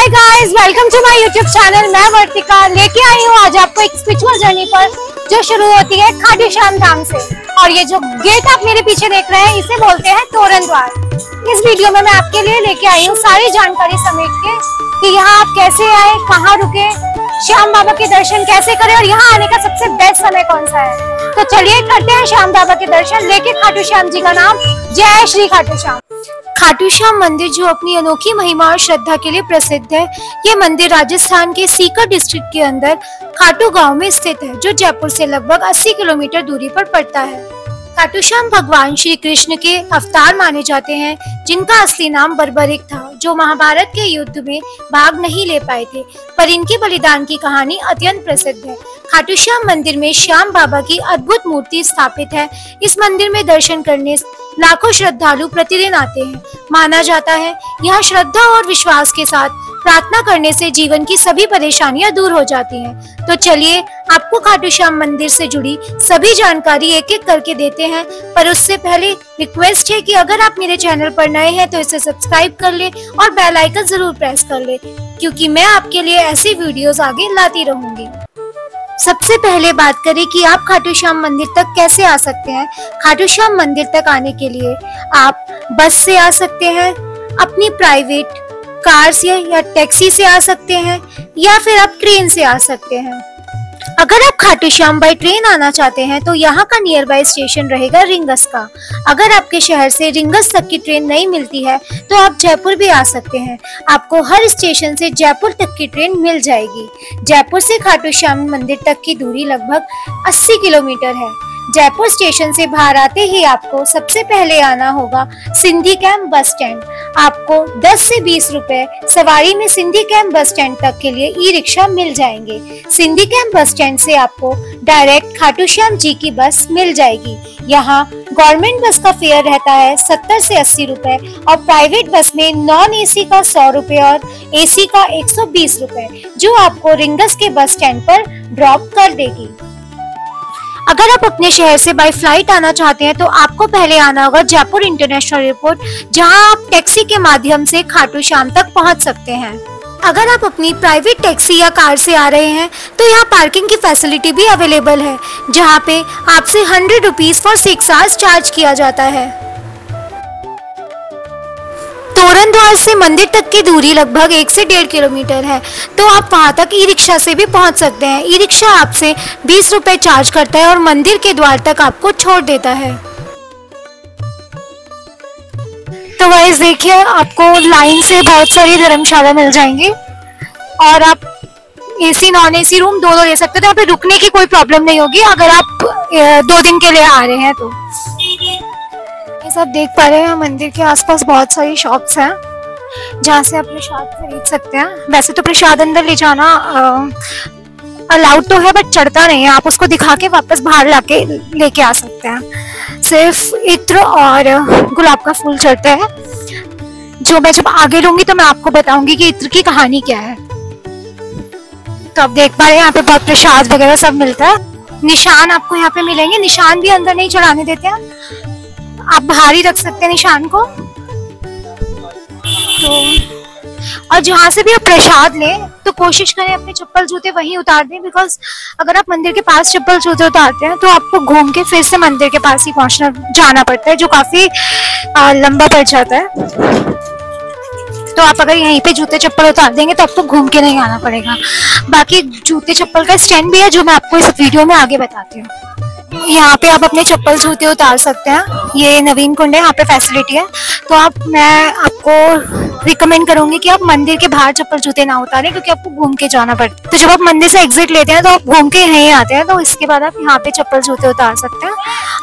Hi guys, welcome to my YouTube channel. मैं वर्तिका लेके आई हूँ आज आपको एक स्पिरिचुअल जर्नी पर जो शुरू होती है खाटू श्याम धाम से। और ये जो गेट आप मेरे पीछे देख रहे हैं इसे बोलते हैं तोरण द्वार। इस वीडियो में मैं आपके लिए लेके आई हूँ सारी जानकारी समेट के कि यहाँ आप कैसे आए, कहाँ रुके, श्याम बाबा के दर्शन कैसे करें और यहाँ आने का सबसे बेस्ट समय कौन सा है। तो चलिए करते हैं श्याम बाबा के दर्शन लेके खाटू श्याम जी का नाम। जय श्री खाटू श्याम। खाटू श्याम मंदिर जो अपनी अनोखी महिमा और श्रद्धा के लिए प्रसिद्ध है, ये मंदिर राजस्थान के सीकर डिस्ट्रिक्ट के अंदर खाटू गांव में स्थित है, जो जयपुर से लगभग 80 किलोमीटर दूरी पर पड़ता है। खाटू श्याम भगवान श्री कृष्ण के अवतार माने जाते हैं, जिनका असली नाम बर्बरिक था, जो महाभारत के युद्ध में भाग नहीं ले पाए थे, पर इनके बलिदान की कहानी अत्यंत प्रसिद्ध है। खाटू श्याम मंदिर में श्याम बाबा की अद्भुत मूर्ति स्थापित है। इस मंदिर में दर्शन करने लाखों श्रद्धालु प्रतिदिन आते हैं। माना जाता है यहाँ श्रद्धा और विश्वास के साथ प्रार्थना करने से जीवन की सभी परेशानियां दूर हो जाती हैं। तो चलिए आपको खाटू श्याम मंदिर से जुड़ी सभी जानकारी एक एक करके देते हैं, पर उससे पहले रिक्वेस्ट है कि अगर आप मेरे चैनल पर नए हैं तो इसे सब्सक्राइब कर ले और बेल आइकन जरूर प्रेस कर ले, क्योंकि मैं आपके लिए ऐसी वीडियोस आगे लाती रहूंगी। सबसे पहले बात करें कि आप खाटू श्याम मंदिर तक कैसे आ सकते हैं। खाटू श्याम मंदिर तक आने के लिए आप बस से आ सकते हैं, अपनी प्राइवेट कार से या टैक्सी से आ सकते हैं, या फिर आप ट्रेन से आ सकते हैं। अगर आप खाटू श्याम बाय ट्रेन आना चाहते हैं तो यहाँ का नियर बाय स्टेशन रहेगा रिंगस का। अगर आपके शहर से रिंगस तक की ट्रेन नहीं मिलती है तो आप जयपुर भी आ सकते हैं। आपको हर स्टेशन से जयपुर तक की ट्रेन मिल जाएगी। जयपुर से खाटू श्याम मंदिर तक की दूरी लगभग 80 किलोमीटर है। जयपुर स्टेशन से बाहर आते ही आपको सबसे पहले आना होगा सिंधी कैंप बस स्टैंड। आपको 10 से 20 रुपए सवारी में सिंधी कैंप बस स्टैंड तक के लिए ई रिक्शा मिल जाएंगे। सिंधी कैंप बस स्टैंड से आपको डायरेक्ट खाटू श्याम जी की बस मिल जाएगी। यहाँ गवर्नमेंट बस का फेयर रहता है 70 से 80 रुपए और प्राइवेट बस में नॉन एसी का 100 रुपए और एसी का 120 रुपए, जो आपको रिंगस के बस स्टैंड पर ड्रॉप कर देगी। अगर आप अपने शहर से बाय फ्लाइट आना चाहते हैं तो आपको पहले आना होगा जयपुर इंटरनेशनल एयरपोर्ट, जहां आप टैक्सी के माध्यम से खाटू श्याम तक पहुंच सकते हैं। अगर आप अपनी प्राइवेट टैक्सी या कार से आ रहे हैं तो यहाँ पार्किंग की फैसिलिटी भी अवेलेबल है, जहां पे आपसे 100 रुपीज फॉर 6 आवर्स चार्ज किया जाता है। तोरण द्वार से मंदिर तक की दूरी लगभग 1 से 1.5 किलोमीटर है, तो आप वहां तक ई रिक्शा से भी पहुंच सकते हैं। ई रिक्शा आपसे 20 रुपए चार्ज करता है और मंदिर के द्वार तक आपको छोड़ देता है। तो गाइस देखिए, आपको लाइन से बहुत सारी धर्मशाला मिल जाएंगी और आप एसी नॉन एसी रूम दोनों ले सकते हैं। यहाँ पे रुकने की कोई प्रॉब्लम नहीं होगी अगर आप 2 दिन के लिए आ रहे हैं तो। सब देख पा रहे हैं मंदिर के आसपास बहुत सारी शॉप्स हैं जहाँ से आप प्रसाद खरीद सकते हैं। वैसे तो प्रसाद अंदर ले जाना अलाउड तो है, बट चढ़ता नहीं है। आप उसको दिखा के वापस बाहर लाके लेके आ सकते हैं। सिर्फ इत्र और गुलाब का फूल चढ़ता है, जो मैं जब आगे लूंगी तो मैं आपको बताऊंगी कि इत्र की कहानी क्या है। तो आप देख पा रहे हैं यहाँ पे बहुत प्रसाद वगैरह सब मिलता है। निशान आपको यहाँ पे मिलेंगे। निशान भी अंदर नहीं चढ़ाने देते हैं, आप बाहर ही रख सकते हैं निशान को। तो और जहाँ से भी आप प्रसाद लें तो कोशिश करें अपने चप्पल जूते वहीं उतार दें, बिकॉज अगर आप मंदिर के पास चप्पल जूते उतारते हैं तो आपको घूम के फिर से मंदिर के पास ही जाना पड़ता है, जो काफी लंबा पड़ जाता है। तो आप अगर यहीं पे जूते चप्पल उतार देंगे तो आपको घूम के नहीं आना पड़ेगा। बाकी जूते चप्पल का स्टैंड भी है, जो मैं आपको इस वीडियो में आगे बताती हूँ। यहाँ पे आप अपने चप्पल जूते उतार सकते हैं। ये नवीन कुंड है, यहाँ पे फैसिलिटी है। तो मैं आपको रिकमेंड करूंगी कि आप मंदिर के बाहर चप्पल जूते ना उतारें, क्योंकि आपको घूम के जाना पड़ता है। तो जब आप मंदिर से एग्जिट लेते हैं तो आप घूम के यहीं आते हैं, तो इसके बाद आप यहाँ पे चप्पल जूते उतार सकते हैं।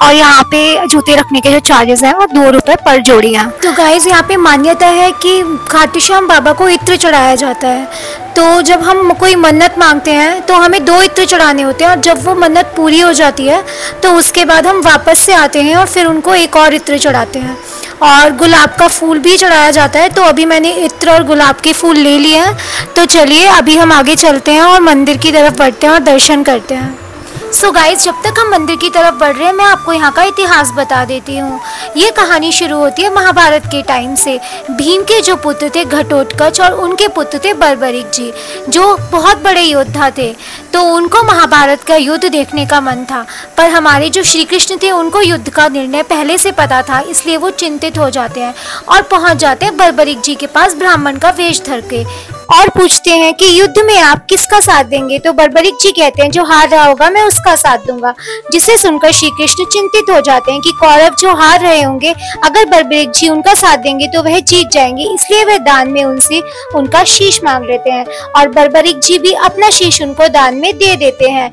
और यहाँ पे जूते रखने के जो चार्जेस हैं वो 2 रुपए पर जोड़ी हैं। तो गाइज यहाँ पे मान्यता है कि खाटू श्याम बाबा को इत्र चढ़ाया जाता है। तो जब हम कोई मन्नत मांगते हैं तो हमें 2 इत्र चढ़ाने होते हैं, और जब वो मन्नत पूरी हो जाती है तो उसके बाद हम वापस से आते हैं और फिर उनको एक और इत्र चढ़ाते हैं। और गुलाब का फूल भी चढ़ाया जाता है। तो अभी मैंने इत्र और गुलाब के फूल ले लिए हैं। तो चलिए अभी हम आगे चलते हैं और मंदिर की तरफ बढ़ते हैं और दर्शन करते हैं। सो गाइस, जब तक हम मंदिर की तरफ बढ़ रहे हैं मैं आपको यहाँ का इतिहास बता देती हूँ। ये कहानी शुरू होती है महाभारत के टाइम से। भीम के जो पुत्र थे घटोत्कच और उनके पुत्र थे बर्बरिक जी, जो बहुत बड़े योद्धा थे। तो उनको महाभारत का युद्ध देखने का मन था, पर हमारे जो श्री कृष्ण थे उनको युद्ध का निर्णय पहले से पता था, इसलिए वो चिंतित हो जाते हैं और पहुँच जाते हैं बर्बरिक जी के पास ब्राह्मण का वेश धर के और पूछते हैं कि युद्ध में आप किसका साथ देंगे। तो बर्बरिक जी कहते हैं जो हार रहा होगा मैं उसका साथ दूंगा। जिसे सुनकर श्री कृष्ण चिंतित हो जाते हैं कि कौरव जो हार रहे होंगे, अगर बर्बरिक जी उनका साथ देंगे तो वह जीत जाएंगे, इसलिए वे दान में उनसे उनका शीश मांग लेते हैं और बर्बरिक जी भी अपना शीश उनको दान में दे देते हैं।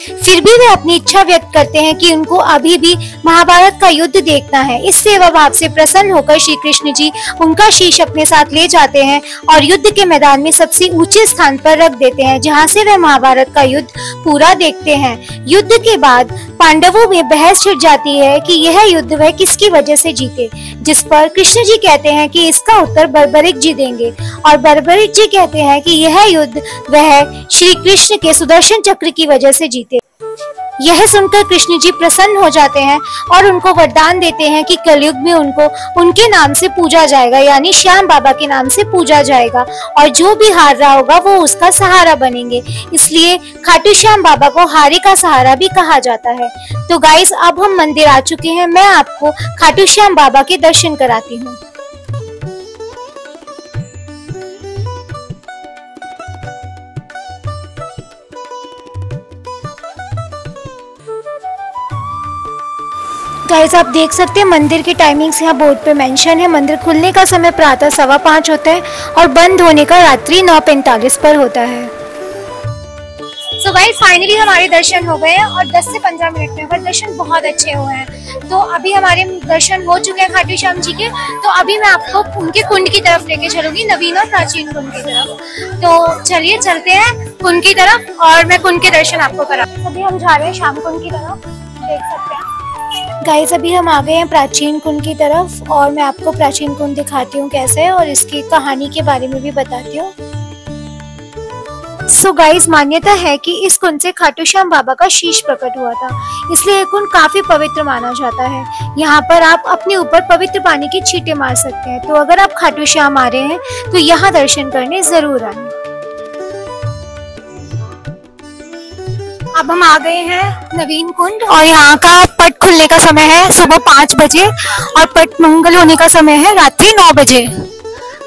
फिर भी वे अपनी इच्छा व्यक्त करते हैं कि उनको अभी भी महाभारत का युद्ध देखना है। इस सेवा भाव से प्रसन्न होकर श्री कृष्ण जी उनका शीश अपने साथ ले जाते हैं और युद्ध के मैदान में सबसे ऊंचे स्थान पर रख देते हैं, जहां से वे महाभारत का युद्ध पूरा देखते हैं। युद्ध के बाद पांडवों में बहस छिड़ जाती है कि यह युद्ध वह किसकी वजह से जीते, जिस पर कृष्ण जी कहते हैं कि इसका उत्तर बर्बरिक जी देंगे और बर्बरिक जी कहते हैं कि यह युद्ध वह श्री कृष्ण के सुदर्शन चक्र की वजह से जीते। यह सुनकर कृष्ण जी प्रसन्न हो जाते हैं और उनको वरदान देते हैं कि कलयुग में उनको उनके नाम से पूजा जाएगा, यानी श्याम बाबा के नाम से पूजा जाएगा और जो भी हार रहा होगा वो उसका सहारा बनेंगे। इसलिए खाटू श्याम बाबा को हारे का सहारा भी कहा जाता है। तो गाइस, अब हम मंदिर आ चुके हैं, मैं आपको खाटू श्याम बाबा के दर्शन कराती हूँ। गाइस, आप देख सकते हैं मंदिर की टाइमिंग्स यहाँ बोर्ड पे मेंशन है। मंदिर खुलने का समय प्रातः 5:15 होता है और बंद होने का रात्रि 9:45 पर होता है। सो गाइस, फाइनली हमारे दर्शन हो गए हैं और 10 से 15 मिनट में, पर दर्शन बहुत अच्छे हुए हैं। तो अभी हमारे दर्शन हो चुके हैं खाटू श्याम जी के। तो अभी मैं आपको उनके कुंड की तरफ लेके चलूंगी, नवीन और प्राचीन कुंड की तरफ। तो चलिए चलते हैं कुंड की तरफ और मैं कुंड के दर्शन आपको कराऊंगी। अभी हम जा रहे हैं श्याम कुंड की तरफ, देख सकते हैं गाइस। अभी हम आ गए हैं प्राचीन कुंड की तरफ और मैं आपको प्राचीन कुंड दिखाती हूँ कैसे है और इसकी कहानी के बारे में भी बताती हूँ। सो गाइस, मान्यता है कि इस कुंड से खाटू श्याम बाबा का शीश प्रकट हुआ था, इसलिए यह कुंड काफी पवित्र माना जाता है। यहाँ पर आप अपने ऊपर पवित्र पानी की छींटे मार सकते हैं। तो अगर आप खाटू श्याम आ रहे हैं तो यहाँ दर्शन करने जरूर आए। अब हम आ गए हैं नवीन कुंड और यहाँ का पट खुलने का समय है सुबह 5 बजे और पट मंगल होने का समय है रात्रि 9 बजे।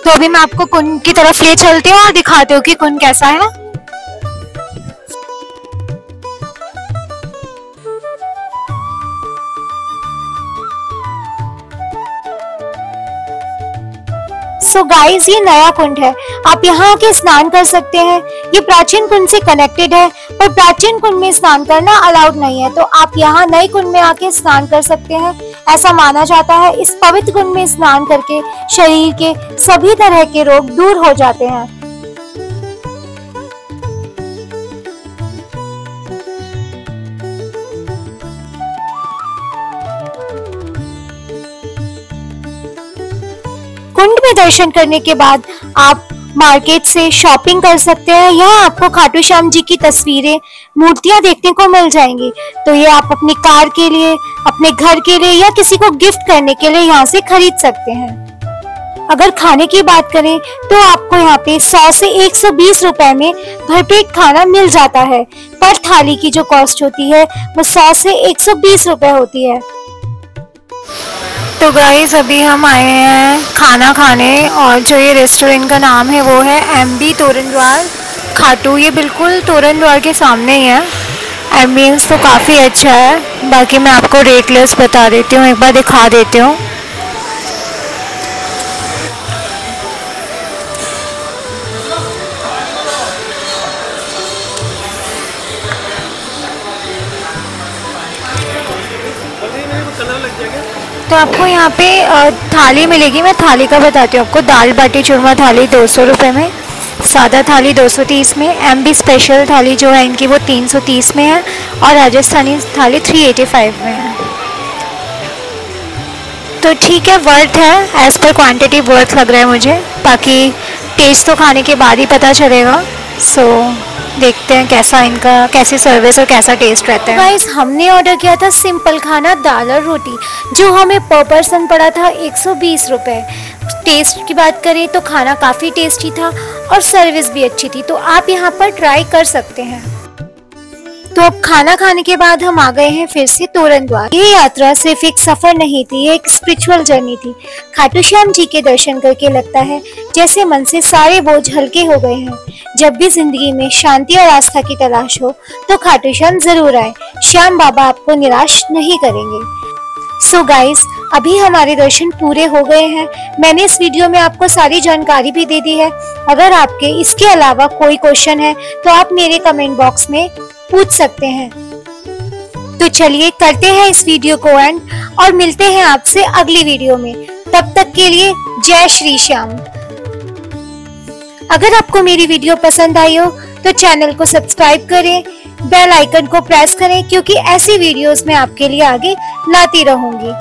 तो अभी मैं आपको कुंड की तरफ ले चलती हूँ और दिखाती हूँ कि कुंड कैसा है। सो गाइस, ये नया कुंड है, आप यहाँ आके स्नान कर सकते हैं। ये प्राचीन कुंड से कनेक्टेड है, पर प्राचीन कुंड में स्नान करना अलाउड नहीं है। तो आप यहाँ नए कुंड में आके स्नान कर सकते हैं। ऐसा माना जाता है इस पवित्र कुंड में स्नान करके शरीर के सभी तरह के रोग दूर हो जाते हैं। कुंड में दर्शन करने के बाद आप मार्केट से शॉपिंग कर सकते हैं। यहाँ आपको खाटू श्याम जी की तस्वीरें, मूर्तियां देखने को मिल जाएंगी। तो ये आप अपनी कार के लिए, अपने घर के लिए या किसी को गिफ्ट करने के लिए यहाँ से खरीद सकते हैं। अगर खाने की बात करें तो आपको यहाँ पे 100 से 120 रुपए में भरपेट खाना मिल जाता है। पर थाली की जो कॉस्ट होती है वो 100 से 120 रुपए होती है। तो गाइस, अभी हम आए हैं खाना खाने और जो ये रेस्टोरेंट का नाम है वो है MB तोरण द्वार खाटू। ये बिल्कुल तोरण द्वार के सामने ही है। एम्बियंस तो काफ़ी अच्छा है। बाकी मैं आपको रेट लिस्ट बता देती हूँ, एक बार दिखा देती हूँ। तो आपको यहाँ पे थाली मिलेगी, मैं थाली का बताती हूँ आपको। दाल बाटी चूरमा थाली 200 रुपये में, सादा थाली 230 में, MB स्पेशल थाली जो है इनकी वो 330 में है और राजस्थानी थाली 385 में है। तो ठीक है, वर्थ है, एज पर क्वांटिटी वर्थ लग रहा है मुझे। बाकी टेस्ट तो खाने के बाद ही पता चलेगा। देखते हैं कैसी सर्विस और कैसा टेस्ट रहता है। गाइस हमने ऑर्डर किया था सिंपल खाना, दाल और रोटी, जो हमें पर पर्सन पड़ा था 120 रुपये। टेस्ट की बात करें तो खाना काफ़ी टेस्टी था और सर्विस भी अच्छी थी, तो आप यहाँ पर ट्राई कर सकते हैं। तो अब खाना खाने के बाद हम आ गए हैं फिर से तोरण द्वार। ये यात्रा सिर्फ एक सफर नहीं थी, ये एक स्पिरिचुअल जर्नी थी। खाटू श्याम जी के दर्शन करके लगता है जैसे मन से सारे बोझ हल्के हो गए हैं। जब भी जिंदगी में शांति और आस्था की तलाश हो तो खाटू श्याम जरूर आए, श्याम बाबा आपको निराश नहीं करेंगे। सो गाइस, अभी हमारे दर्शन पूरे हो गए हैं। मैंने इस वीडियो में आपको सारी जानकारी भी दे दी है। अगर आपके इसके अलावा कोई क्वेश्चन है तो आप मेरे कमेंट बॉक्स में पूछ सकते हैं। तो चलिए करते हैं इस वीडियो को एंड और मिलते हैं आपसे अगली वीडियो में। तब तक के लिए जय श्री श्याम। अगर आपको मेरी वीडियो पसंद आई हो तो चैनल को सब्सक्राइब करें, बेल आइकन को प्रेस करें, क्योंकि ऐसी वीडियोस मैं आपके लिए आगे लाती रहूंगी।